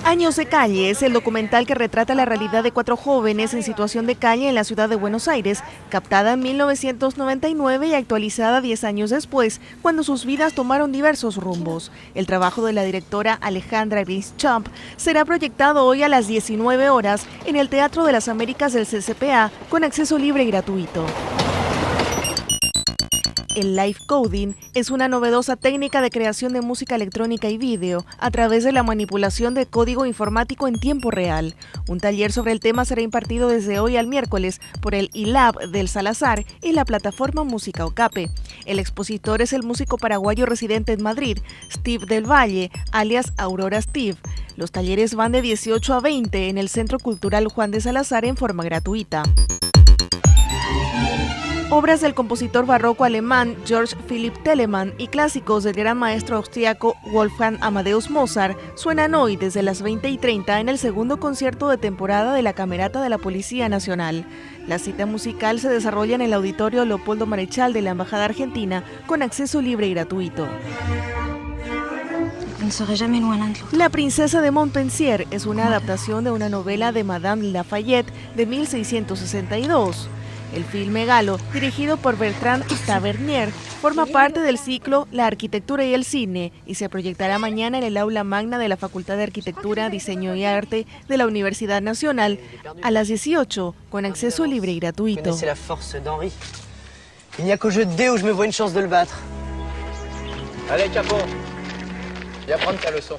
Años de calle es el documental que retrata la realidad de 4 jóvenes en situación de calle en la ciudad de Buenos Aires, captada en 1999 y actualizada 10 años después, cuando sus vidas tomaron diversos rumbos. El trabajo de la directora Alejandra Gris-Champ será proyectado hoy a las 19 horas en el Teatro de las Américas del CCPA, con acceso libre y gratuito. El live coding es una novedosa técnica de creación de música electrónica y vídeo a través de la manipulación de código informático en tiempo real. Un taller sobre el tema será impartido desde hoy al miércoles por el iLab del Salazar y la plataforma Música Okape. El expositor es el músico paraguayo residente en Madrid, Steve del Valle, alias Aurora Steve. Los talleres van de 18 a 20 en el Centro Cultural Juan de Salazar en forma gratuita. Obras del compositor barroco alemán Georg Philipp Telemann y clásicos del gran maestro austriaco Wolfgang Amadeus Mozart suenan hoy desde las 20:30 en el segundo concierto de temporada de la Camerata de la Policía Nacional. La cita musical se desarrolla en el Auditorio Leopoldo Marechal de la Embajada Argentina con acceso libre y gratuito. La princesa de Montpensier es una adaptación de una novela de Madame Lafayette de 1662. El filme galo, dirigido por Bertrand Tavernier, forma parte del ciclo La arquitectura y el cine y se proyectará mañana en el aula magna de la Facultad de Arquitectura, Diseño y Arte de la Universidad Nacional a las 18, con acceso libre y gratuito. Il n'y a qu'au jeu de dés où je me vois une chance de le battre. Allez, Capon, viens prendre ta leçon.